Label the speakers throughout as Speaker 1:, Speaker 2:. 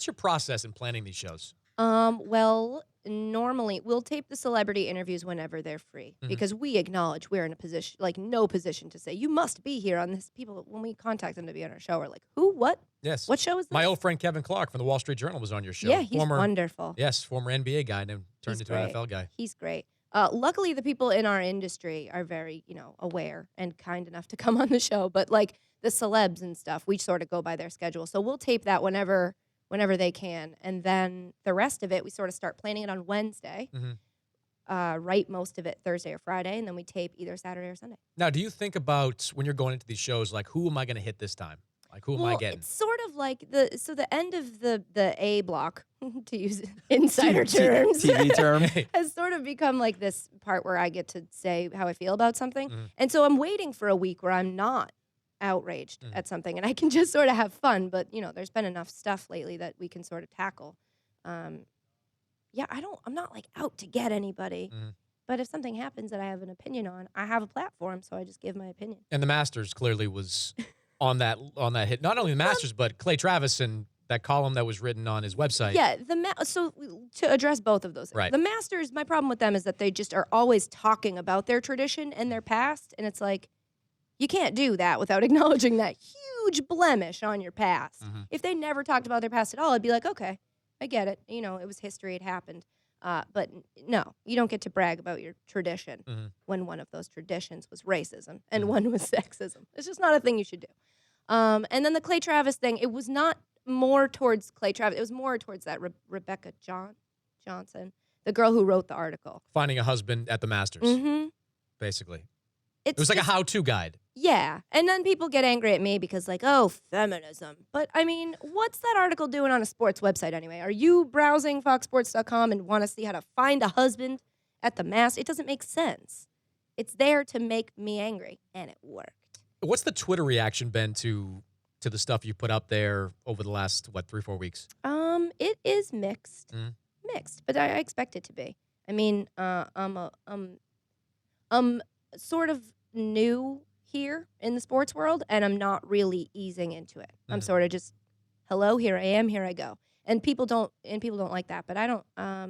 Speaker 1: What's your process in planning these shows?
Speaker 2: Well, normally we'll tape the celebrity interviews whenever they're free because we acknowledge we're in a position, like no position to say, you must be here on this. People, when we contact them to be on our show, we're like, who, what?
Speaker 1: Yes.
Speaker 2: What show is this?
Speaker 1: My old friend Kevin Clark from the Wall Street Journal was on your show.
Speaker 2: Yeah, he's wonderful.
Speaker 1: Yes, former NBA guy and turned
Speaker 2: He's
Speaker 1: into
Speaker 2: great.
Speaker 1: an NFL guy.
Speaker 2: He's great. Luckily, the people in our industry are very, aware and kind enough to come on the show. But like the celebs and stuff, we sort of go by their schedule. So we'll tape that whenever they can. And then the rest of it, we sort of start planning it on Wednesday, write most of it Thursday or Friday, and then we tape either Saturday or Sunday.
Speaker 1: Now, do you think about when you're going into these shows, like, who am I going to hit this time? Like, who am I getting?
Speaker 2: It's sort of like the end of the A block, to use insider terms,
Speaker 3: TV term,
Speaker 2: has sort of become like this part where I get to say how I feel about something. And so I'm waiting for a week where I'm not outraged at something and I can just sort of have fun. But, there's been enough stuff lately that we can sort of tackle. I'm not like out to get anybody. But if something happens that I have an opinion on, I have a platform, so I just give my opinion.
Speaker 1: And the Masters clearly was on that hit. Not only the Masters, but Clay Travis and that column that was written on his website.
Speaker 2: Yeah, so to address both of those,
Speaker 1: right.
Speaker 2: The Masters, my problem with them is that they just are always talking about their tradition and their past, and it's like, you can't do that without acknowledging that huge blemish on your past. If they never talked about their past at all, I'd be like, okay, I get it. It was history, it happened. But no, you don't get to brag about your tradition when one of those traditions was racism and one was sexism. It's just not a thing you should do. And then the Clay Travis thing, it was not more towards Clay Travis. It was more towards that Rebecca Johnson, the girl who wrote the article.
Speaker 1: Finding a husband at the Masters, basically. It was like a how-to guide.
Speaker 2: Yeah. And then people get angry at me because like, oh, feminism. But, I mean, what's that article doing on a sports website anyway? Are you browsing foxsports.com and want to see how to find a husband at the Masters? It doesn't make sense. It's there to make me angry, and it worked.
Speaker 1: What's the Twitter reaction been to the stuff you put up there over the last, 3-4 weeks?
Speaker 2: It is mixed. Mixed, but I expect it to be. I mean, I'm sort of new here in the sports world, and I'm not really easing into it. I'm sort of just, hello, here I am, here I go. And people don't like that, but I don't. I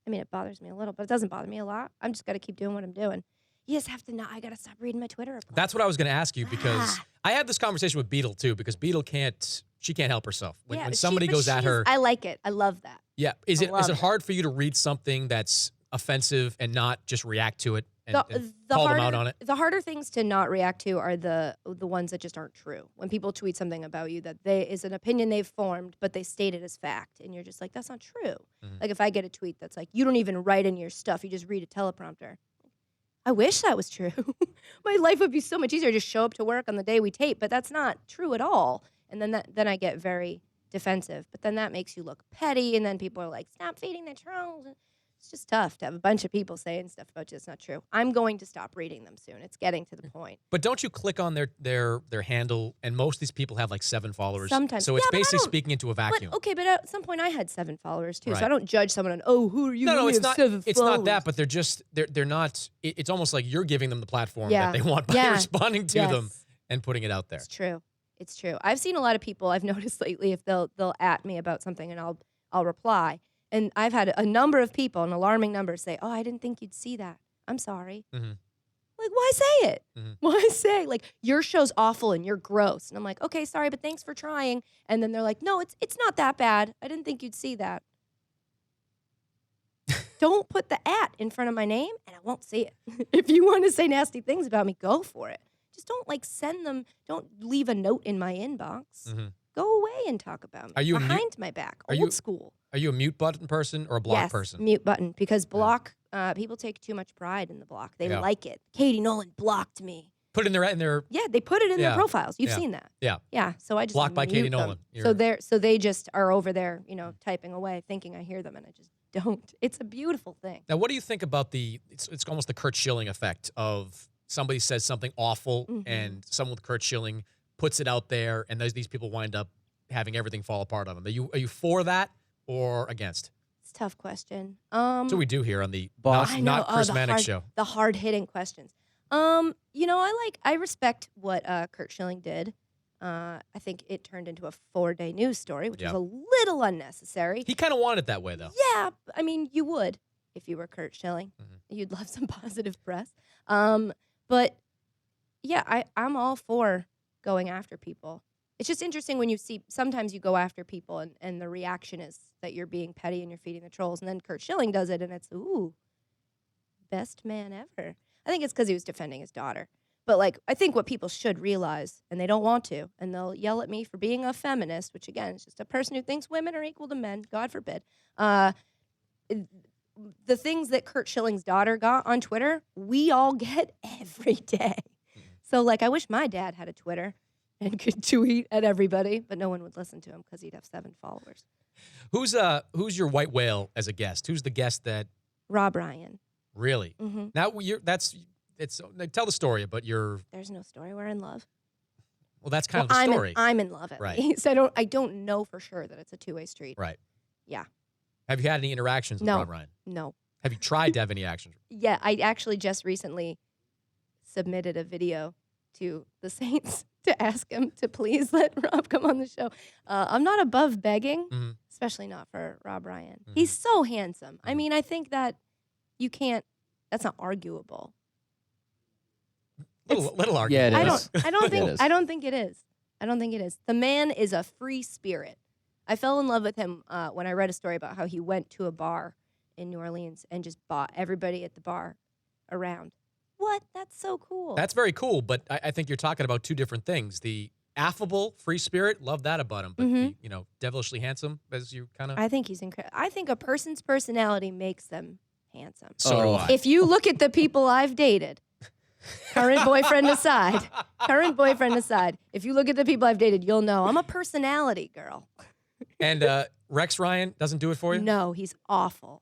Speaker 2: mean, it bothers me a little, but it doesn't bother me a lot. I'm just got to keep doing what I'm doing. You just have to know. I got to stop reading my Twitter replies.
Speaker 1: That's what I was going to ask you, because I had this conversation with Beetle too, because Beetle she can't help herself. When somebody goes at her.
Speaker 2: I like it. I love that.
Speaker 1: Yeah. Is it hard for you to read something that's offensive and not just react to it and call them out on it?
Speaker 2: The harder things to not react to are the ones that just aren't true. When people tweet something about you that is an opinion they've formed, but they state it as fact, and you're just like, that's not true. Like if I get a tweet that's like, you don't even write in your stuff, you just read a teleprompter. I wish that was true. My life would be so much easier. Just show up to work on the day we tape, but that's not true at all. And then I get very defensive. But then that makes you look petty, and then people are like, stop feeding the trolls. It's just tough to have a bunch of people saying stuff about you. It's not true. I'm going to stop reading them soon. It's getting to the point.
Speaker 1: But don't you click on their handle, and most of these people have like 7 followers.
Speaker 2: Sometimes.
Speaker 1: So it's basically speaking into a vacuum.
Speaker 2: But at some point I had 7 followers too. Right. So I don't judge someone on, who are you?
Speaker 1: No, it's not. It's not that, but they're not. It's almost like you're giving them the platform that they want by responding to them and putting it out there.
Speaker 2: It's true. I've seen a lot of people I've noticed lately, if they'll at me about something and I'll reply. And I've had a number of people, an alarming number, say, oh, I didn't think you'd see that. I'm sorry. Like, why say it? Why say, like, your show's awful and you're gross? And I'm like, okay, sorry, but thanks for trying. And then they're like, no, it's not that bad. I didn't think you'd see that. Don't put the at in front of my name, and I won't see it. If you want to say nasty things about me, go for it. Just don't, send them. Don't leave a note in my inbox. Go away and talk about me.
Speaker 1: Are you
Speaker 2: behind my back? Old school.
Speaker 1: Are you a mute button person or a block person?
Speaker 2: Yes, mute button, because block, people take too much pride in the block. They like it. Katie Nolan blocked me.
Speaker 1: Put it in their
Speaker 2: Yeah, they put it in their profiles. You've seen that.
Speaker 1: Yeah.
Speaker 2: Yeah, so I just
Speaker 1: blocked by Katie Nolan.
Speaker 2: So they just are over there, typing away, thinking I hear them, and I just don't. It's a beautiful thing.
Speaker 1: Now, what do you think about it's almost the Kurt Schilling effect of somebody says something awful and someone with Kurt Schilling puts it out there, and these people wind up having everything fall apart on them. Are you for that or against?
Speaker 2: It's a tough question.
Speaker 1: That's what we do here on the not Chris Mannix show.
Speaker 2: The hard-hitting questions. I respect what Kurt Schilling did. I think it turned into a 4-day news story, which was
Speaker 1: Yeah.
Speaker 2: a little unnecessary.
Speaker 1: He kind of wanted it that way, though.
Speaker 2: Yeah, I mean, you would if you were Kurt Schilling. You'd love some positive press. But yeah, I'm all for going after people. It's just interesting when you see sometimes you go after people and the reaction is that you're being petty and you're feeding the trolls, and then Kurt Schilling does it and it's ooh, best man ever. I think it's because he was defending his daughter. But like, I think what people should realize, and they don't want to, and they'll yell at me for being a feminist, which again is just a person who thinks women are equal to men. God forbid. The things that Kurt Schilling's daughter got on Twitter, we all get every day. So like, I wish my dad had a Twitter and could tweet at everybody, but no one would listen to him because he'd have 7 followers.
Speaker 1: Who's your white whale as a guest? Who's the guest that
Speaker 2: Rob Ryan.
Speaker 1: really?
Speaker 2: Mm-hmm.
Speaker 1: Now tell the story, but
Speaker 2: There's no story. We're in love.
Speaker 1: well, that's kind of the story.
Speaker 2: I'm in love at
Speaker 1: Right.
Speaker 2: least. I don't know for sure that it's a 2-way street.
Speaker 1: Right.
Speaker 2: Yeah.
Speaker 1: Have you had any interactions with
Speaker 2: No.
Speaker 1: Rob Ryan?
Speaker 2: No.
Speaker 1: Have you tried to have any actions?
Speaker 2: Yeah, I actually just recently submitted a video to the Saints to ask him to please let Rob come on the show. I'm not above begging, especially not for Rob Ryan. He's so handsome. I mean, I think that you can't. That's not arguable.
Speaker 1: Little argument.
Speaker 3: Yeah, it is.
Speaker 2: I don't
Speaker 3: It
Speaker 2: think
Speaker 3: is.
Speaker 2: I don't think it is. I don't think it is. The man is a free spirit. I fell in love with him when I read a story about how he went to a bar in New Orleans and just bought everybody at the bar around. What? That's so cool.
Speaker 1: That's very cool, but I think you're talking about two different things. The affable, free spirit, love that about him, but the, devilishly handsome, as you kind of...
Speaker 2: I think he's incredible. I think a person's personality makes them handsome.
Speaker 1: So do I.
Speaker 2: If you look at the people I've dated, current boyfriend aside, if you look at the people I've dated, you'll know I'm a personality girl.
Speaker 1: And Rex Ryan doesn't do it for you?
Speaker 2: No, he's awful.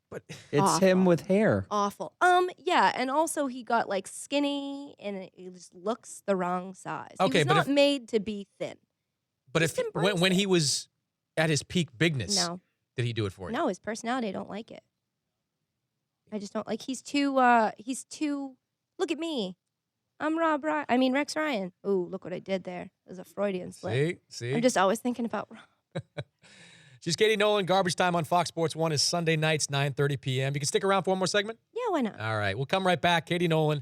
Speaker 1: But
Speaker 3: It's him with hair.
Speaker 2: Awful. Yeah, and also he got like skinny and it just looks the wrong size.
Speaker 1: Okay,
Speaker 2: he was
Speaker 1: but
Speaker 2: not made to be thin.
Speaker 1: But
Speaker 2: Just
Speaker 1: if
Speaker 2: embrace
Speaker 1: when
Speaker 2: it.
Speaker 1: he was at his peak bigness,
Speaker 2: No.
Speaker 1: did he do it for you?
Speaker 2: No, his personality, I don't like it. I just don't like. He's too. Look at me. I'm Rex Ryan. Ooh, look what I did there. It was a Freudian slip.
Speaker 1: See?
Speaker 2: I'm just always thinking about Rob.
Speaker 1: She's Katie Nolan. Garbage Time on Fox Sports 1 is Sunday nights, 9:30 p.m. You can stick around for one more segment?
Speaker 2: Yeah, why not?
Speaker 1: All right. We'll come right back. Katie Nolan,